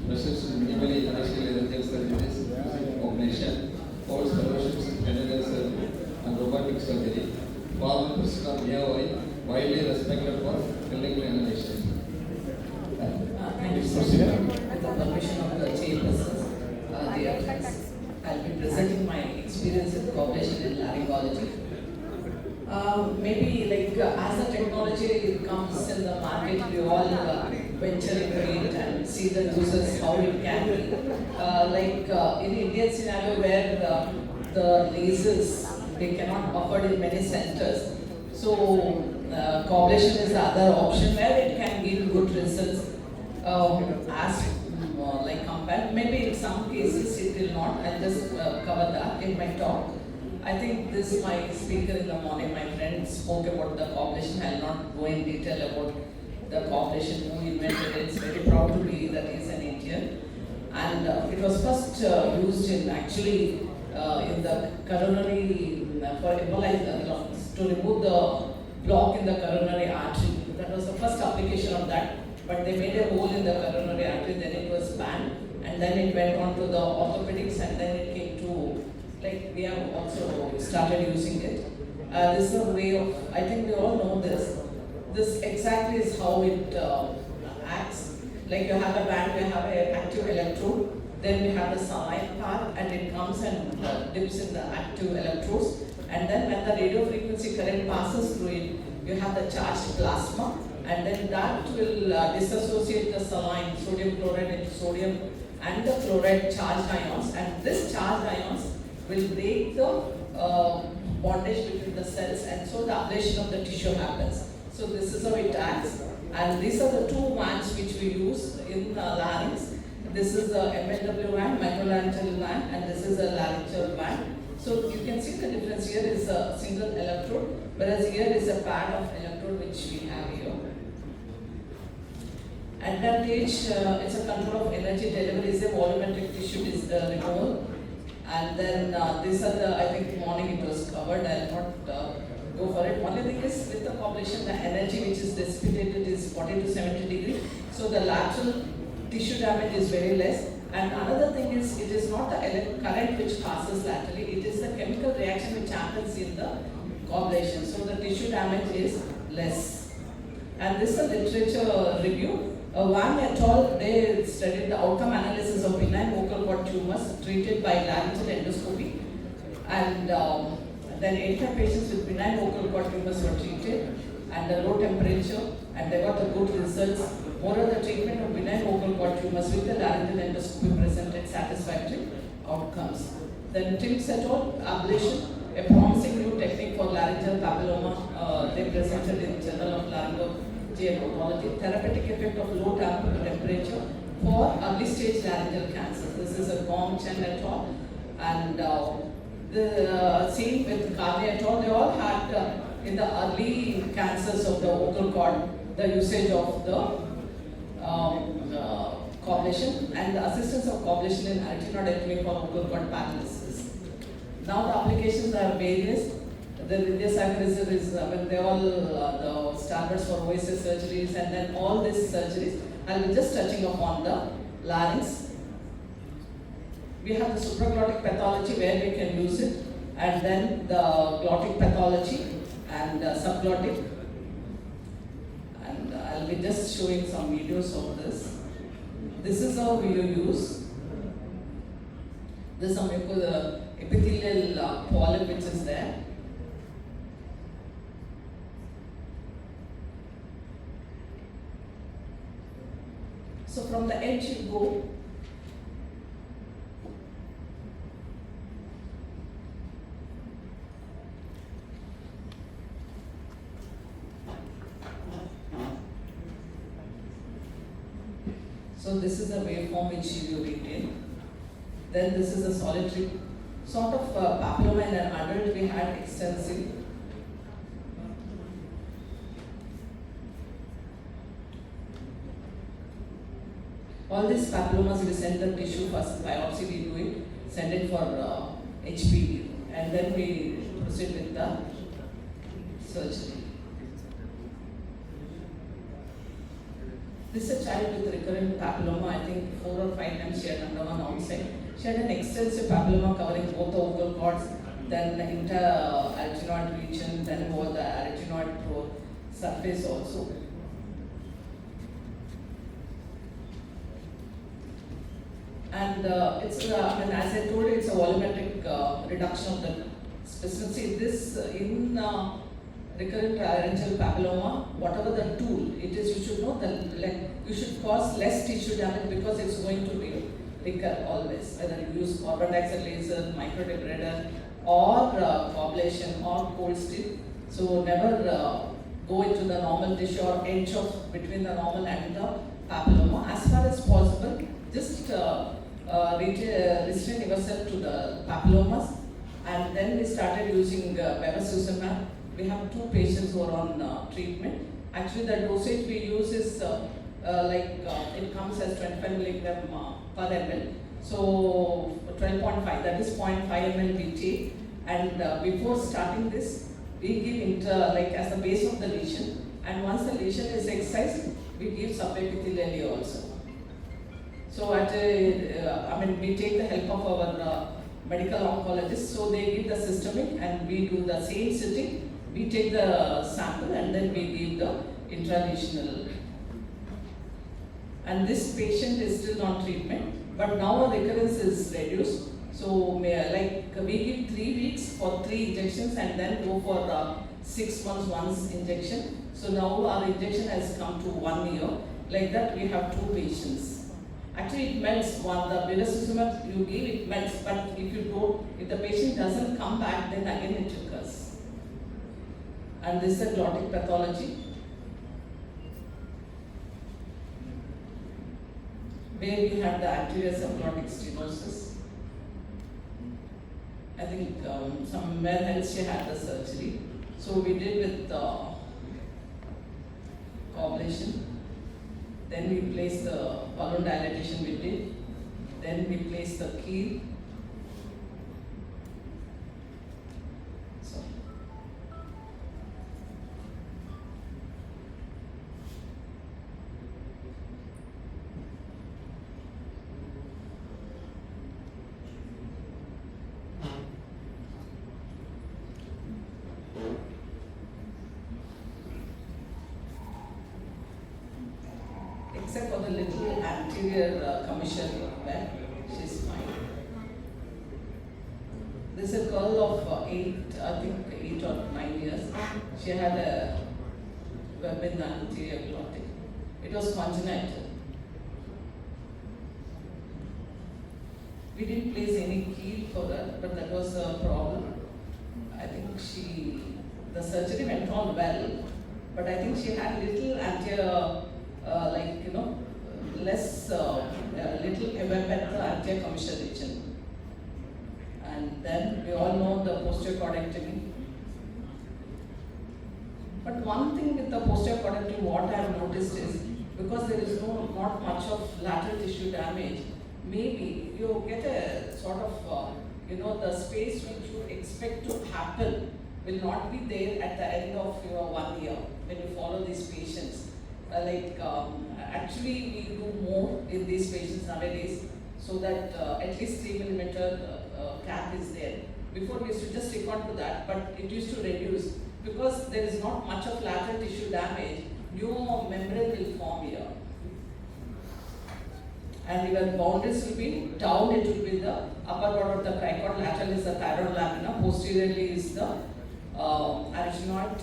Specialists in minimally invasive laryngeal surgeries, coblation, holds fellowships in cranial surgery and robotic surgery. Former President of AOI, widely respected for clinical innovation. Thank you so much. With the permission of the chairpersons, I'll be presenting my experience with coblation in laryngology. Maybe as the technology comes in the market, we all venture into it and see the uses, how it can be. In Indian scenario where the lasers, they cannot offer in many centers. So coblation is the other option where it can give good results compared. Maybe in some cases it will not. I'll just cover that in my talk. I think this my speaker in the morning, my friend spoke about the coblation. I'll not go in detail about the coblation, who invented it. It's very proud to be that he's an Indian. And it was first used in actually in the coronary for embolizer, to remove the block in the coronary artery. That was the first application of that. But they made a hole in the coronary artery, then it was banned, and then it went on to the orthopedics, and then it came to, we have also started using it. This is a way of, I think we all know this. This exactly is how it acts. Like you have a band, you have an active electrode, then we have the saline part, and it comes and dips in the active electrodes. And then when the radio frequency current passes through it, you have the charged plasma, and then that will disassociate the saline, sodium chloride into sodium and the chloride charged ions, and this charged ions will break the bondage between the cells, and so the ablation of the tissue happens. So this is how it acts, and these are the two wands which we use in larynx. This is the MLW wand, microlaryngeal wand, and this is a laryngeal wand. So you can see the difference. Here is a single electrode, whereas here is a pad of electrode which we have here. Advantage, it's a control of energy delivery, is a volumetric tissue removal. And then these are the, I think morning it was covered, I'll not go for it. Only thing is with the coblation, the energy which is dissipated is 40 to 70 degrees. So the lateral tissue damage is very less. And another thing is, it is not the current which passes laterally, it is the chemical reaction which happens in the coblation. So the tissue damage is less. And this is a literature review. Wang et al. They studied the outcome analysis of benign vocal cord tumors treated by laryngeal endoscopy. And then 85 patients with benign vocal cord tumors were treated under low temperature, and they got the good results. Moreover, the treatment of benign vocal cord tumors with the laryngeal endoscopy presented satisfactory outcomes. Then Timms et al. Ablation, a promising new technique for laryngeal papilloma, they presented in Journal of Laryngology and Otology. Therapeutic effect of low temperature for early stage laryngeal cancer. This is a Gong Chen et al. And the same with Carney et al. They all had in the early cancers of the vocal cord the usage of the coblation and the assistance of coblation in arytenoidectomy for vocal cord paralysis. Now the applications are various. The Vidyasagar is when they all the standards for OSS surgeries, and then all these surgeries. I'll be just touching upon the larynx. We have the supraglottic pathology where we can use it, and then the glottic pathology and subglottic. And I'll be just showing some videos of this. This is how we use. This is some epithelial polyp which is there. So from the edge you go. So this is a waveform which you retain. Then this is a solitary sort of papilloma in an adult. We had extensive. All these papillomas, we send the tissue first, biopsy we do it, send it for HPV, and then we proceed with the surgery. This is a child with recurrent papilloma. I think 4 or 5 times she had undergone outside. She had an extensive papilloma covering both the vocal cords, then the inter-arytenoid region, then over the arytenoid throat surface also. And it's, as I told you, it's a volumetric reduction of the specimen. See, this in recurrent laryngeal papilloma, whatever the tool it is, you should know that you should cause less tissue damage because it's going to recur always. Whether you use carbon dioxide laser, microdebrider, or coblation or cold steel. So never go into the normal tissue or edge of between the normal and the papilloma. As far as possible, just restrain yourself to the papillomas. And then we started using bevacizumab. We have 2 patients who are on treatment. Actually, the dosage we use is it comes as 25 milligram per ml. So 12.5, that is 0.5 ml we take. And before starting this, we give as the base of the lesion. And once the lesion is excised, we give subepithelially also. So we take the help of our medical oncologists. So they give the systemic and we do the same sitting. We take the sample and then we give the intralesional. And this patient is still on treatment, but now our recurrence is reduced. So we give 3 weeks for 3 injections and then go for 6 months once injection. So now our injection has come to 1 year. Like that we have 2 patients. Actually, it melts. The bevacizumab you give, it melts. But if the patient doesn't come back, then again it recurs. And this is a glottic pathology, where we have the anterior subglottic stenosis. I think somewhere else she had the surgery. So we did with coblation. Then we placed the balloon dilatation we did. Then we placed the keel. Except for the little anterior commissure back, she's fine. This is a girl of 8 or 9 years. She had a web in the anterior glottic. It was congenital. We didn't place any keel for her, but that was a problem. I think the surgery went on well, but I think she had little anterior little web at the anterior commissure region. And then we all know the posterior cordectomy. But one thing with the posterior cordectomy, what I have noticed is, because there is not much of lateral tissue damage, maybe you get a sort of, the space which you expect to happen will not be there at the end of your 1 year when you follow these patients. Actually we do more in these patients nowadays, so that at least 3 millimeter cap is there. Before we used to just stick on to that, but it used to reduce because there is not much of lateral tissue damage. New membrane will form here, and even boundaries will be down. It will be the upper part of the cricoid, lateral is the thyroid lamina, posteriorly is the arytenoid,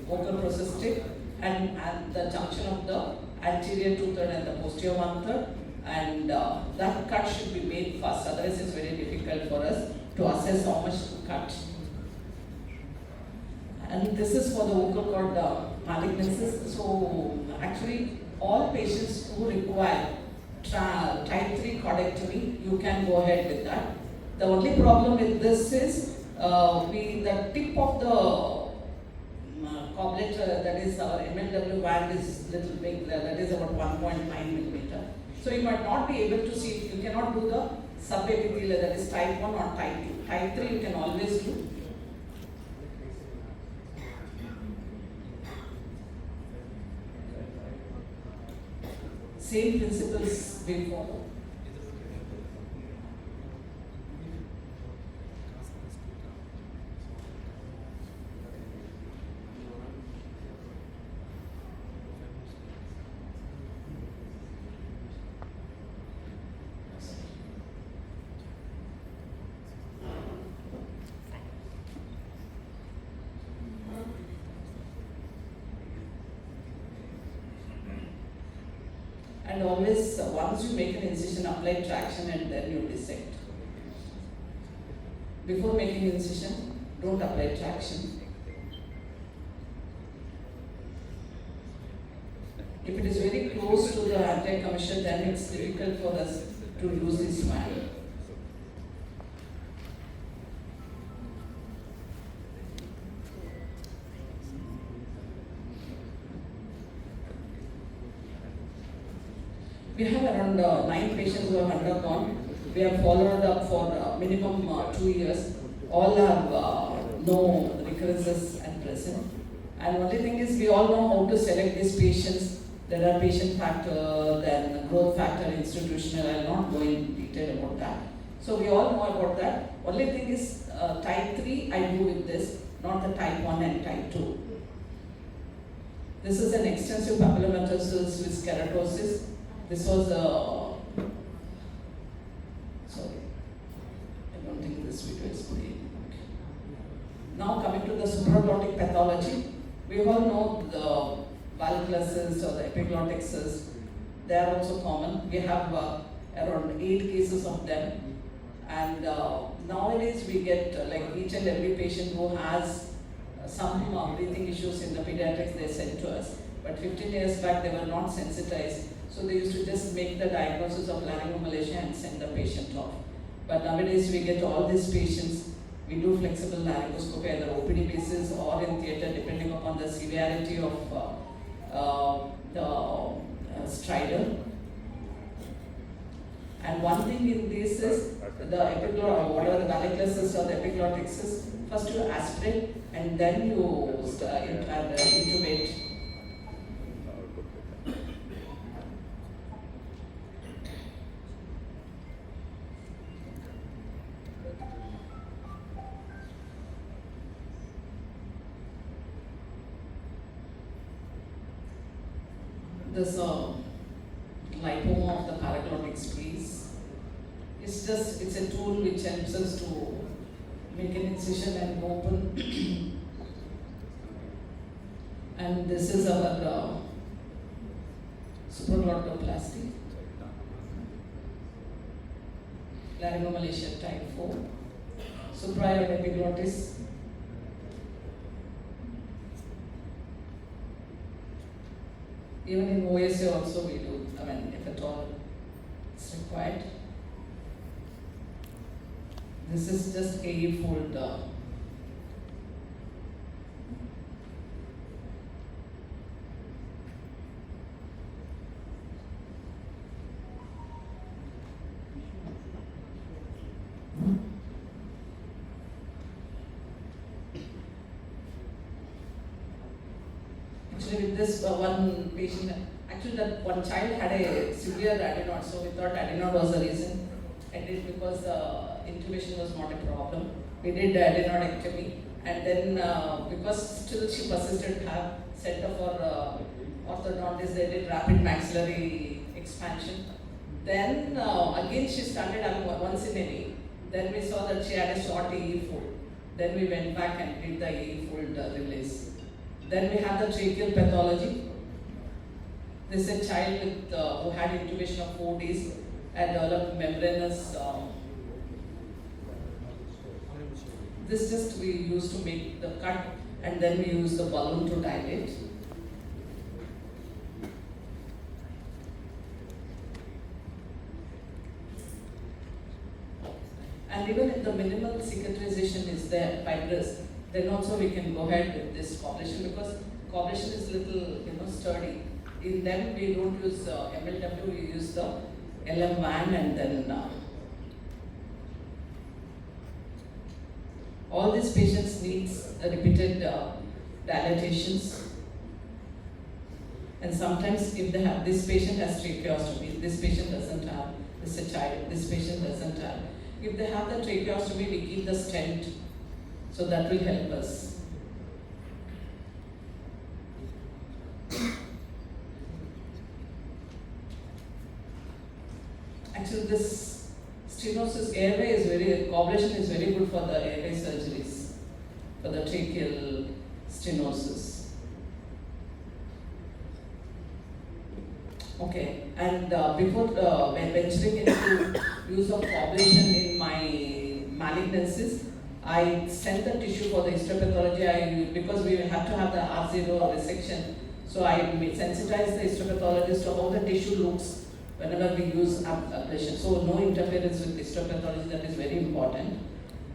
vocal process tip, and at the junction of the anterior 2/3 and the posterior 1/3, and that cut should be made first, otherwise it's very difficult for us to assess how much to cut. And this is for the vocal cord malignancies. So actually all patients who require type 3 cordectomy, you can go ahead with that. The only problem with this is the tip of the coblet, that is our MLW band, is little big, that is about 1.9 millimeter. So you might not be able to see, you cannot do the subepithelial, that is type 1 or type 2. Type 3 you can always do. same principles we follow. And always, once you make an incision, apply traction and then you dissect. Before making incision, don't apply traction. If it is very close to the anti-commission, then it's difficult for us to use this fan. We have around 9 patients who have undergone. We have followed up for minimum 2 years. All have no recurrences at present. And only thing is, we all know how to select these patients. There are patient factor, then growth factor, institutional. I will not go in detail about that. So we all know about that. Only thing is, type 3 I do with this, not the type 1 and type 2. This is an extensive papillomatosis with keratosis. This was sorry, I don't think this video is playing. Now coming to the supraglottic pathology, we all know the valvular cysts or the epiglottic cysts. They are also common. We have around 8 cases of them, and nowadays we get like each and every patient who has some breathing issues in the pediatrics, they send to us. But 15 years back they were not sensitized. So they used to just make the diagnosis of laryngomalacia and send the patient off. But nowadays we get all these patients, we do flexible laryngoscopy either OPD basis or in theatre depending upon the severity of the stridor. And one thing in this is the epiglottic, whatever the valvular cyst or the epiglottic cyst, first you aspirate and then you intubate. This lipoma of the paraglottic space. It's a tool which helps us to make an incision and open. And this is our supraglottoplasty. Laryngomalacia type 4. Supraioid epiglottis. Even in OSA also we do, if at all it's required. This is just AE fold. Actually with this one patient, actually that one child had a severe adenoid, so we thought adenoid was the reason. I did because intubation was not a problem. We did adenoidectomy, and then because still she persisted, have center for orthodontist, they did rapid maxillary expansion. Then again she started having once in a week. Then we saw that she had a short AE fold. Then we went back and did the AE fold release. Then we have the tracheal pathology. This is a child with, who had intubation of 4 days and developed membranous. This just we used to make the cut, and then we use the balloon to dilate. And even if the minimal cicatrization is there, fibrous, then also we can go ahead with this coblation, because coblation is little sturdy. In them we don't use MLW, we use the LM van, and then all these patients needs repeated dilatations. And sometimes if they have, this patient has tracheostomy, this patient doesn't have, this is a child, this patient doesn't have. If they have the tracheostomy, we keep the stent, so that will help us. Actually, this stenosis airway is coblation is very good for the airway surgeries, for the tracheal stenosis. Okay, and before when venturing into use of coblation in my malignancies, I sent the tissue for the histopathology. Because we have to have the R0 or resection, so I sensitized the histopathologist to how the tissue looks whenever we use ablation. So no interference with histopathology, that is very important.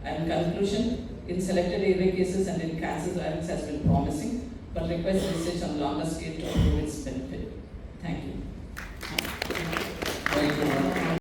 And conclusion, in selected airway cases and in cancer, larynx has been promising, but requires research on longer scale to prove its benefit. Thank you.